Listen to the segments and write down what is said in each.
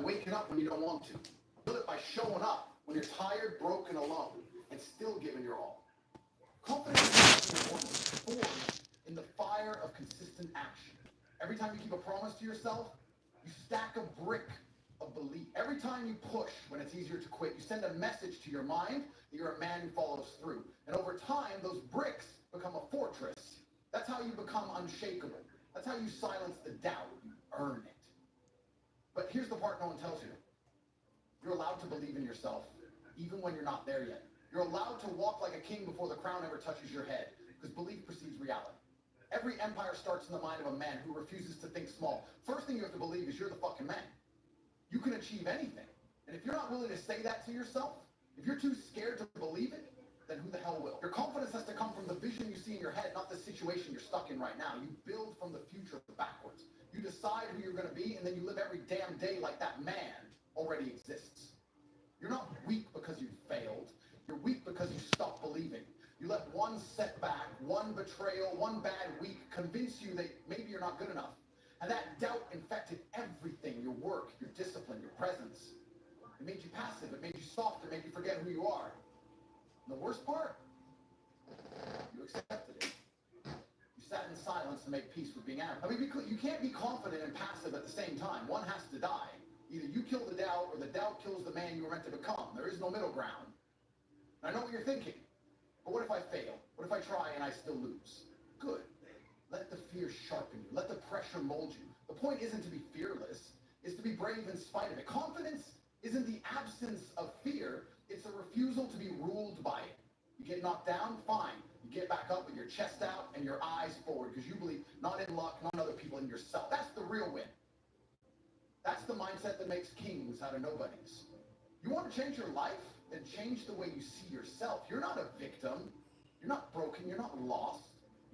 waking up when you don't want to. Build it by showing up when you're tired, broken, alone, and still giving your all. Confidence is formed in the fire of consistent action. Every time you keep a promise to yourself, you stack a brick of belief. Every time you push when it's easier to quit, you send a message to your mind that you're a man who follows through. And over time, those bricks become a fortress. That's how you become unshakable. That's how you silence the doubt. You earn it. But here's the part no one tells you. You're allowed to believe in yourself, even when you're not there yet. You're allowed to walk like a king before the crown ever touches your head, because belief precedes reality. Every empire starts in the mind of a man who refuses to think small. First thing you have to believe is you're the fucking man. You can achieve anything. And if you're not willing to say that to yourself, if you're too scared to believe it, then who the hell will? Your confidence has to come from the vision you see in your head, not the situation you're stuck in right now. You build from the future backwards. You decide who you're going to be, and then you live every damn day like that man already exists. You're not weak because you failed. You're weak because you stopped believing. You let one setback, one betrayal, one bad week convince you that maybe you're not good enough. And that doubt infected everything, your work, your discipline, your presence. It made you passive, it made you soft, it made you forget who you are. And the worst part, you accepted it. You sat in silence to make peace with being out. I mean, you can't be confident and passive at the same time. One has to die. Either you kill the doubt, or the doubt kills the man you were meant to become. There is no middle ground. And I know what you're thinking. But what if I fail? What if I try and I still lose? Good. Let the fear sharpen you. Let the pressure mold you. The point isn't to be fearless. It's to be brave in spite of it. Confidence isn't the absence of fear. It's a refusal to be ruled by it. You get knocked down, fine. You get back up with your chest out and your eyes forward because you believe not in luck, not in other people, in yourself. That's the real win. That's the mindset that makes kings out of nobodies. You want to change your life? Then change the way you see yourself. You're not a victim. You're not broken. You're not lost.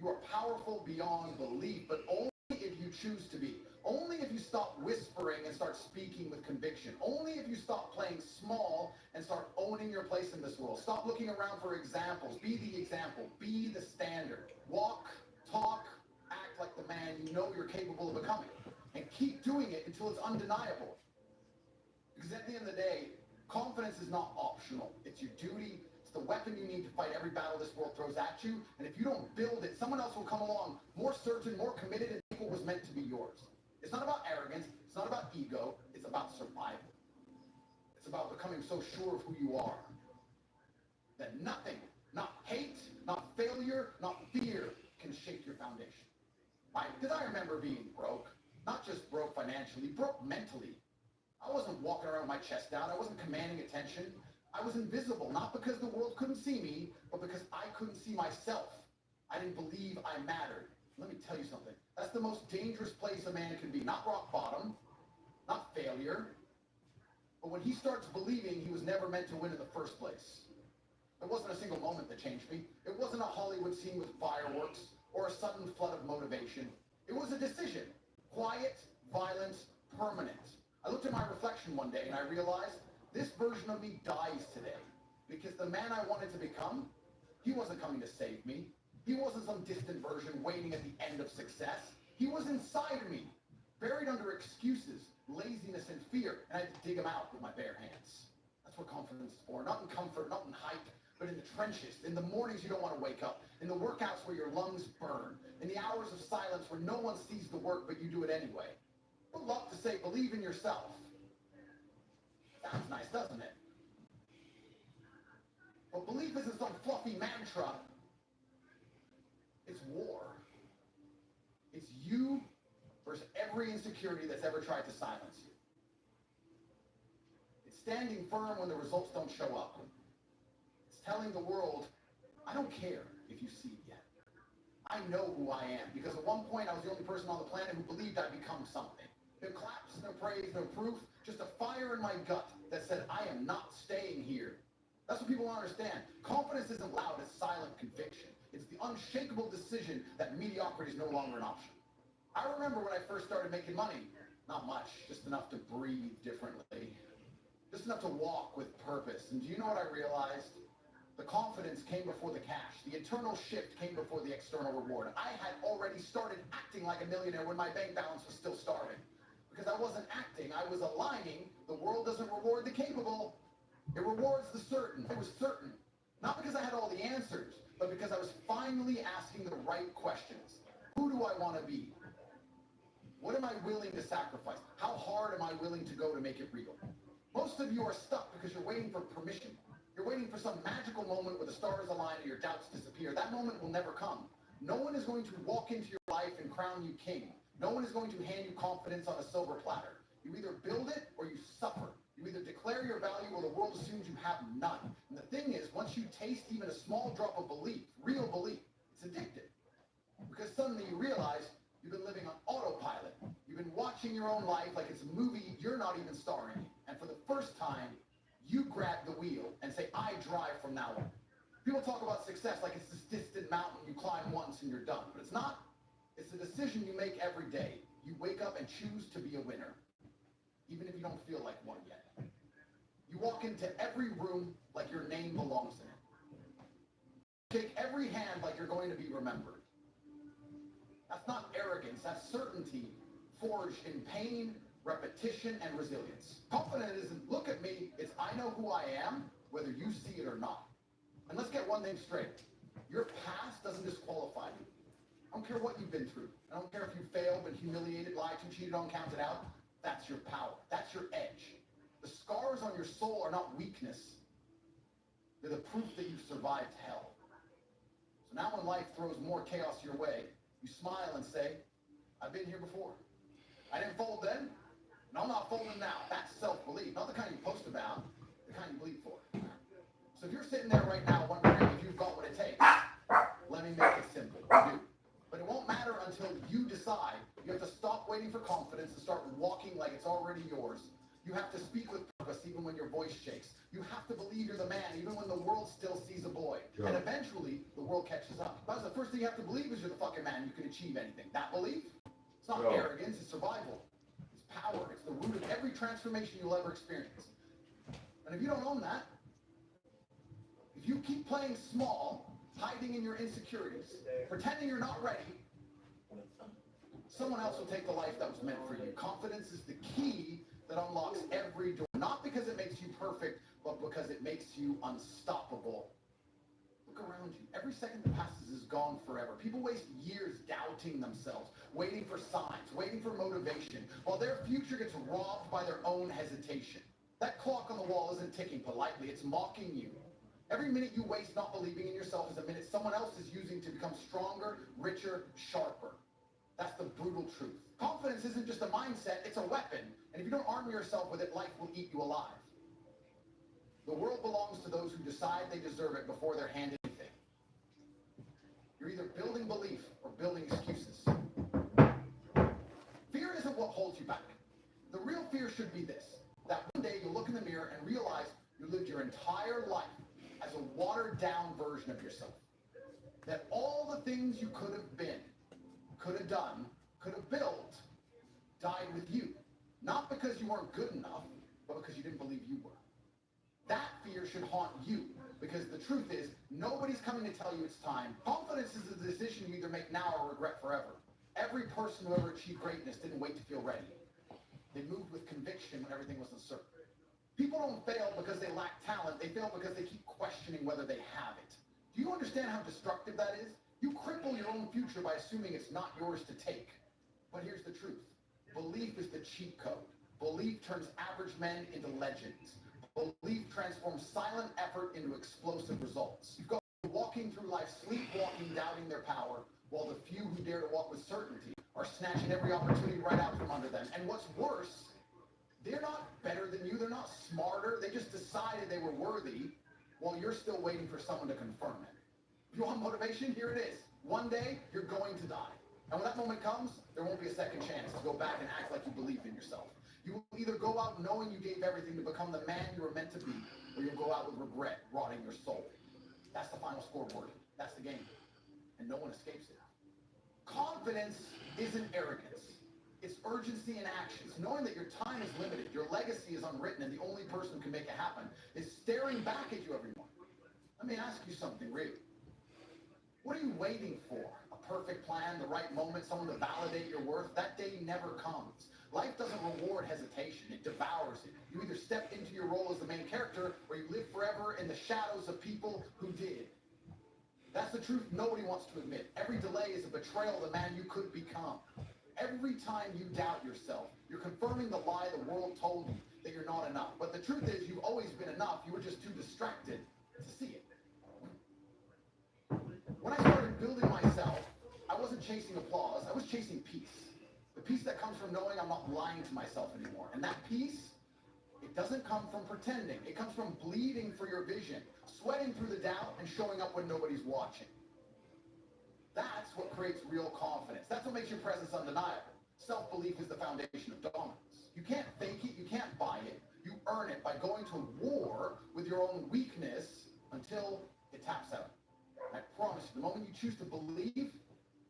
You are powerful beyond belief, but only if you choose to be. Only if you stop whispering and start speaking with conviction. Only if you stop playing small and start owning your place in this world. Stop looking around for examples. Be the example. Be the standard. Walk, talk, act like the man you know you're capable of becoming. And keep doing it until it's undeniable. Because at the end of the day, confidence is not optional. It's your duty. It's the weapon you need to fight every battle this world throws at you. And if you don't build it, someone else will come along more certain, more committed, and think what was meant to be yours. It's not about arrogance. It's not about ego. It's about survival. It's about becoming so sure of who you are that nothing, not hate, not failure, not fear can shake your foundation. Because I remember being broke. Not just broke financially, broke mentally. I wasn't walking around with my chest out. I wasn't commanding attention. I was invisible, not because the world couldn't see me, but because I couldn't see myself. I didn't believe I mattered. Let me tell you something. That's the most dangerous place a man can be. Not rock bottom, not failure, but when he starts believing he was never meant to win in the first place. There wasn't a single moment that changed me. It wasn't a Hollywood scene with fireworks or a sudden flood of motivation. It was a decision. Quiet, violent, permanent. I looked at my reflection one day and I realized this version of me dies today because the man I wanted to become, he wasn't coming to save me. He wasn't some distant version waiting at the end of success. He was inside me, buried under excuses, laziness, and fear, and I had to dig him out with my bare hands. That's what confidence is for. Not in comfort, not in hype, but in the trenches, in the mornings you don't want to wake up, in the workouts where your lungs burn, in the hours of silence where no one sees the work but you do it anyway. Good luck to say, believe in yourself. Sounds nice, doesn't it? But belief isn't some fluffy mantra. It's war. It's you versus every insecurity that's ever tried to silence you. It's standing firm when the results don't show up. It's telling the world, I don't care if you see it yet. I know who I am, because at one point I was the only person on the planet who believed I'd become something. No claps, no praise, no proof, just a fire in my gut that said, I am not staying here. That's what people don't understand. Confidence isn't loud, it's silent conviction. It's the unshakable decision that mediocrity is no longer an option. I remember when I first started making money, not much, just enough to breathe differently, just enough to walk with purpose. And do you know what I realized? The confidence came before the cash. The internal shift came before the external reward. I had already started acting like a millionaire when my bank balance was still starving. Because I wasn't acting, I was aligning The world doesn't reward the capable. It rewards the certain. I was certain. Not because I had all the answers, but because I was finally asking the right questions. Who do I want to be? What am I willing to sacrifice? How hard am I willing to go to make it real? Most of you are stuck because you're waiting for permission. You're waiting for some magical moment where the stars align and your doubts disappear. That moment will never come. No one is going to walk into your life and crown you king. No one is going to hand you confidence on a silver platter. You either build it or you suffer. You either declare your value or the world assumes you have none. And the thing is, once you taste even a small drop of belief, real belief, it's addictive. Because suddenly you realize you've been living on autopilot. You've been watching your own life like it's a movie you're not even starring in. And for the first time, you grab the wheel and say, I drive from now on. People talk about success like it's this distant mountain you climb once and you're done. But it's not. It's a decision you make every day. You wake up and choose to be a winner, even if you don't feel like one yet. You walk into every room like your name belongs in it. Shake every hand like you're going to be remembered. That's not arrogance, that's certainty forged in pain, repetition, and resilience. Confidence isn't look at me, it's I know who I am, whether you see it or not. And let's get one thing straight. Your past doesn't disqualify you. I don't care what you've been through. I don't care if you failed, been humiliated, lied to, cheated on, counted out. That's your power. That's your edge. The scars on your soul are not weakness. They're the proof that you've survived hell. So now when life throws more chaos your way, you smile and say, I've been here before. I didn't fold then, and I'm not folding now. That's self-belief, not the kind you post about, the kind you bleed for. So if you're sitting there right now wondering if you've got what it takes, let me make it simple. You do. But it won't matter until you decide. You have to stop waiting for confidence and start walking like it's already yours. You have to speak with purpose even when your voice shakes. You have to believe you're the man even when the world still sees a boy. Sure. And eventually, the world catches up. Because the first thing you have to believe is you're the fucking man. You can achieve anything. That belief, it's not arrogance, it's survival. It's power. It's the root of every transformation you'll ever experience. And if you don't own that, if you keep playing small, hiding in your insecurities, pretending you're not ready, someone else will take the life that was meant for you. Confidence is the key that unlocks every door. Not because it makes you perfect, but because it makes you unstoppable. Look around you. Every second that passes is gone forever. People waste years doubting themselves, waiting for signs, waiting for motivation, while their future gets robbed by their own hesitation. That clock on the wall isn't ticking politely, it's mocking you. Every minute you waste not believing in yourself is a minute someone else is using to become stronger, richer, sharper. That's the brutal truth. Confidence isn't just a mindset, it's a weapon. And if you don't arm yourself with it, life will eat you alive. The world belongs to those who decide they deserve it before they're handed anything. You're either building belief or building excuses. Fear isn't what holds you back. The real fear should be this, that one day you'll look in the mirror and realize you lived your entire life as a watered-down version of yourself. That all the things you could have been, could have done, could have built, died with you. Not because you weren't good enough, but because you didn't believe you were. That fear should haunt you, because the truth is, nobody's coming to tell you it's time. Confidence is a decision you either make now or regret forever. Every person who ever achieved greatness didn't wait to feel ready. They moved with conviction when everything was uncertain. People don't fail because they lack talent, they fail because they keep questioning whether they have it. Do you understand how destructive that is? You cripple your own future by assuming it's not yours to take. But here's the truth. Belief is the cheat code. Belief turns average men into legends. Belief transforms silent effort into explosive results. You've got walking through life, sleepwalking, doubting their power, while the few who dare to walk with certainty are snatching every opportunity right out from under them. And what's worse, they're not better than you, they're not smarter, they just decided they were worthy while you're still waiting for someone to confirm it. If you want motivation, here it is. One day, you're going to die. And when that moment comes, there won't be a second chance to go back and act like you believe in yourself. You will either go out knowing you gave everything to become the man you were meant to be, or you'll go out with regret rotting your soul. That's the final scoreboard. That's the game. And no one escapes it. Confidence isn't arrogance. It's urgency in action. It's knowing that your time is limited, your legacy is unwritten, and the only person who can make it happen is staring back at you every morning. Let me ask you something real. What are you waiting for? A perfect plan, the right moment, someone to validate your worth? That day never comes. Life doesn't reward hesitation, it devours it. You either either step into your role as the main character or you live forever in the shadows of people who did. That's the truth nobody wants to admit. Every delay is a betrayal of the man you could become. Every time you doubt yourself, you're confirming the lie the world told you, that you're not enough. But the truth is, you've always been enough. You were just too distracted to see it. When I started building myself, I wasn't chasing applause. I was chasing peace. The peace that comes from knowing I'm not lying to myself anymore. And that peace, it doesn't come from pretending. It comes from bleeding for your vision, sweating through the doubt, and showing up when nobody's watching. That's what creates real confidence. That's what makes your presence undeniable. Self-belief is the foundation of dominance. You can't fake it. You can't buy it. You earn it by going to war with your own weakness until it taps out. I promise you, the moment you choose to believe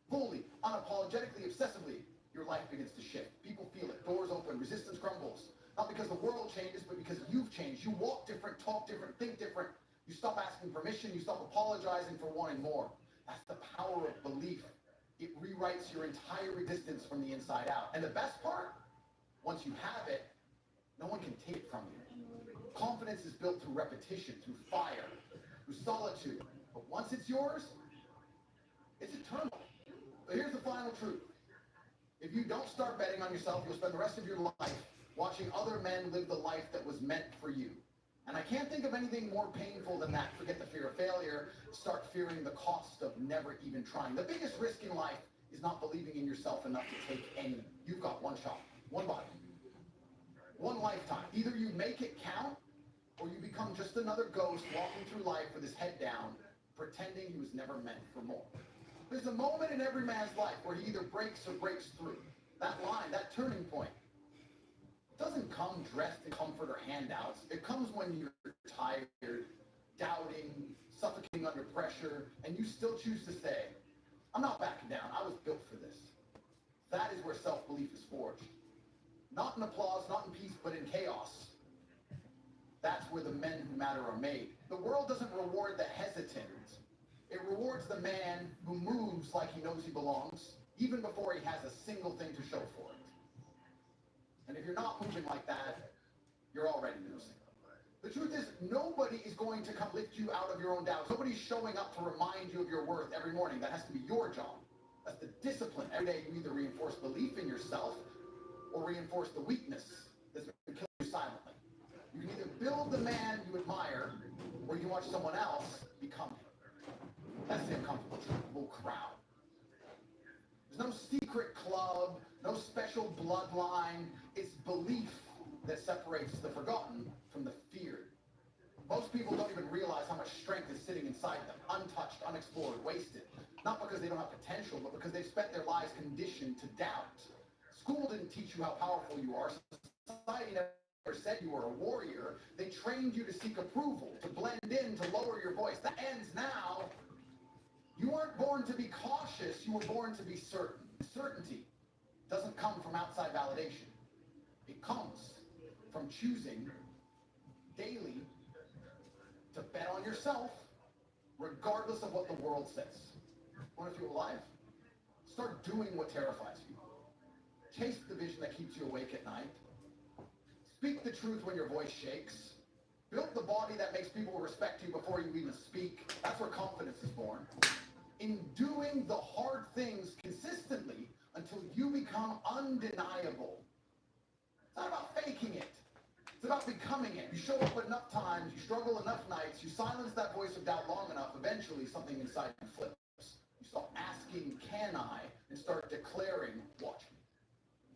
fully, unapologetically, obsessively, your life begins to shift. People feel it. Doors open. Resistance crumbles. Not because the world changes, but because you've changed. You walk different, talk different, think different. You stop asking permission. You stop apologizing for wanting more. That's the power of belief. It rewrites your entire existence from the inside out. And the best part, once you have it, no one can take it from you. Confidence is built through repetition, through fire, through solitude. But once it's yours, it's eternal. But here's the final truth. If you don't start betting on yourself, you'll spend the rest of your life watching other men live the life that was meant for you. And I can't think of anything more painful than that. Forget the fear of failure. Start fearing the cost of never even trying. The biggest risk in life is not believing in yourself enough to take any. You've got one shot, one body, one lifetime. Either you make it count, or you become just another ghost walking through life with his head down, pretending he was never meant for more. There's a moment in every man's life where he either breaks or breaks through. That line, that turning point, doesn't come dressed in comfort or handouts. It comes when you're tired, doubting, suffocating under pressure, and you still choose to say, I'm not backing down. I was built for this. That is where self-belief is forged. Not in applause, not in peace, but in chaos. That's where the men who matter are made. The world doesn't reward the hesitant. It rewards the man who moves like he knows he belongs, even before he has a single thing to show for it. And if you're not moving like that, you're already losing. The truth is, nobody is going to come lift you out of your own doubts. Nobody's showing up to remind you of your worth every morning. That has to be your job. That's the discipline. Every day you either reinforce belief in yourself or reinforce the weakness that's been killing you silently. You can either build the man you admire or you can watch someone else become him. That's the uncomfortable truth. We'll crowd. There's no secret club, no special bloodline. It's belief that separates the forgotten from the feared. Most people don't even realize how much strength is sitting inside them, untouched, unexplored, wasted. Not because they don't have potential, but because they've spent their lives conditioned to doubt. School didn't teach you how powerful you are. Society never said you were a warrior. They trained you to seek approval, to blend in, to lower your voice. That ends now. You weren't born to be cautious. You were born to be certain. Certainty doesn't come from outside validation. It comes from choosing daily to bet on yourself, regardless of what the world says. Want to feel alive? Start doing what terrifies you. Chase the vision that keeps you awake at night. Speak the truth when your voice shakes. Build the body that makes people respect you before you even speak. That's where confidence is born. In doing the hard things consistently until you become undeniable. It's not about faking it. It's about becoming it. You show up enough times, you struggle enough nights, you silence that voice of doubt long enough, eventually something inside you flips. You stop asking, can I, and start declaring, watch me.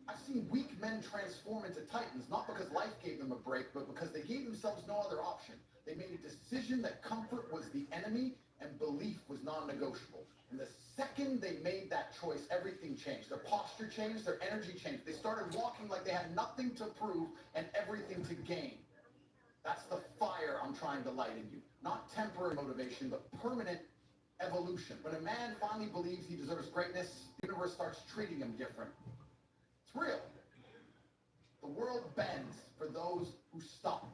I've seen weak men transform into titans, not because life gave them a break, but because they gave themselves no other option. They made a decision that comfort was the enemy and belief was non-negotiable. And the second they made that choice, everything changed. Their posture changed, their energy changed. They started walking like they had nothing to prove and everything to gain. That's the fire I'm trying to light in you. Not temporary motivation, but permanent evolution. When a man finally believes he deserves greatness, the universe starts treating him different. It's real. The world bends for those who stop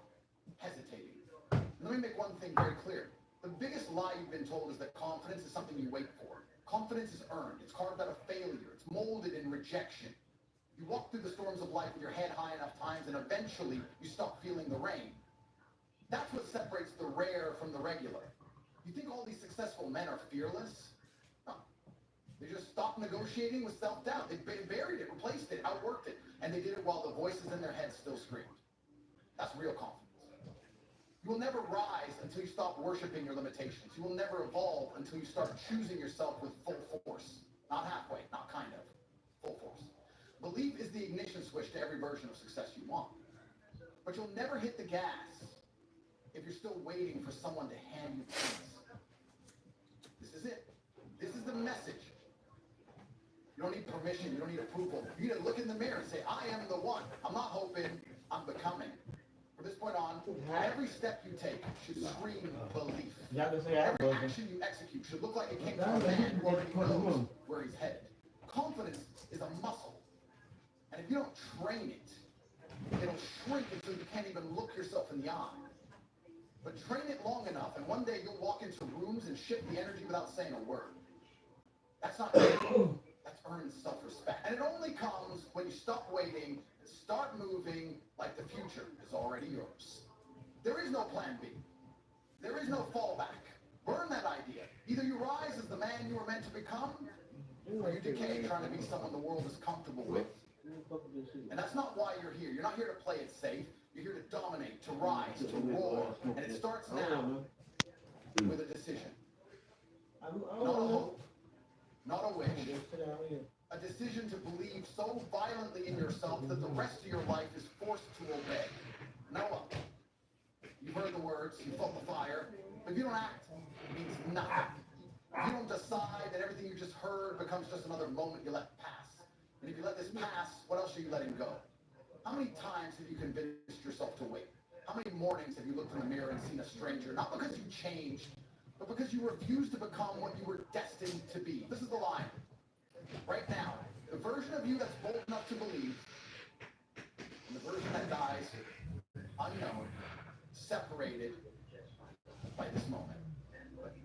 hesitating. And let me make one thing very clear. The biggest lie you've been told is that confidence is something you wait for. Confidence is earned. It's carved out of failure. It's molded in rejection. You walk through the storms of life with your head high enough times, and eventually you stop feeling the rain. That's what separates the rare from the regular. You think all these successful men are fearless? No. They just stopped negotiating with self-doubt. They buried it, replaced it, outworked it, and they did it while the voices in their heads still screamed. That's real confidence. You will never rise until you stop worshiping your limitations. You will never evolve until you start choosing yourself with full force. Not halfway, not kind of. Full force. Belief is the ignition switch to every version of success you want. But you'll never hit the gas if you're still waiting for someone to hand you the keys. This is it. This is the message. You don't need permission. You don't need approval. You need to look in the mirror and say, I am the one. I'm not hoping, I'm becoming. From this point on, every step you take should scream belief. Every action you execute should look like it came from a man who already knows where he's headed. Confidence is a muscle. And if you don't train it, it'll shrink until you can't even look yourself in the eye. But train it long enough, and one day you'll walk into rooms and shift the energy without saying a word. That's not earned. That's earned self-respect. And it only comes when you stop waiting and start moving like the future is already yours. There is no plan B. There is no fallback. Burn that idea. Either you rise as the man you were meant to become, or you decay trying to be someone the world is comfortable with. And that's not why you're here. You're not here to play it safe. You're here to dominate, to rise, to roar. And it starts now with a decision. Not a hope, not a wish. A decision to believe so violently in yourself that the rest of your life is forced to obey. Now look, you've heard the words, you felt the fire, but if you don't act, it means nothing. If you don't decide, then everything you just heard becomes just another moment you let pass. And if you let this pass, what else are you letting go? How many times have you convinced yourself to wait? How many mornings have you looked in the mirror and seen a stranger? Not because you changed, but because you refused to become what you were destined to be. This is the line. Right now, the version of you that's bold enough to believe, and the version that dies unknown, separated by this moment.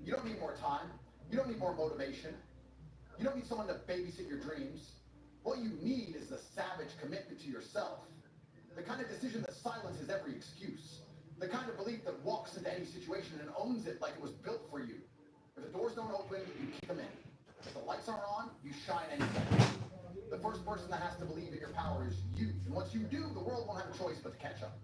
You don't need more time. You don't need more motivation. You don't need someone to babysit your dreams. What you need is the savage commitment to yourself. The kind of decision that silences every excuse. The kind of belief that walks into any situation and owns it like it was built for you. If the doors don't open, you keep them in. If the lights aren't on, you shine anyway. The first person that has to believe in your power is you. And once you do, the world won't have a choice but to catch up.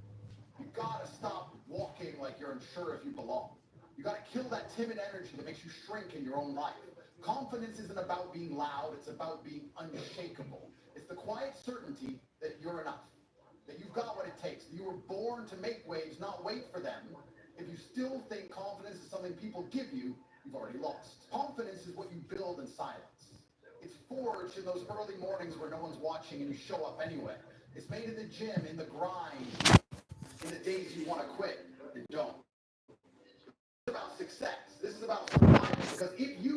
You've got to stop walking like you're unsure if you belong. You got to kill that timid energy that makes you shrink in your own life. Confidence isn't about being loud, it's about being unshakable. It's the quiet certainty that you're enough, that you've got what it takes, that you were born to make waves, not wait for them. If you still think confidence is something people give you, you've already lost. Confidence is what you build in silence. It's forged in those early mornings where no one's watching and you show up anyway. It's made in the gym, in the grind, in the days you want to quit and don't. This is about success. This is about survival. Because if you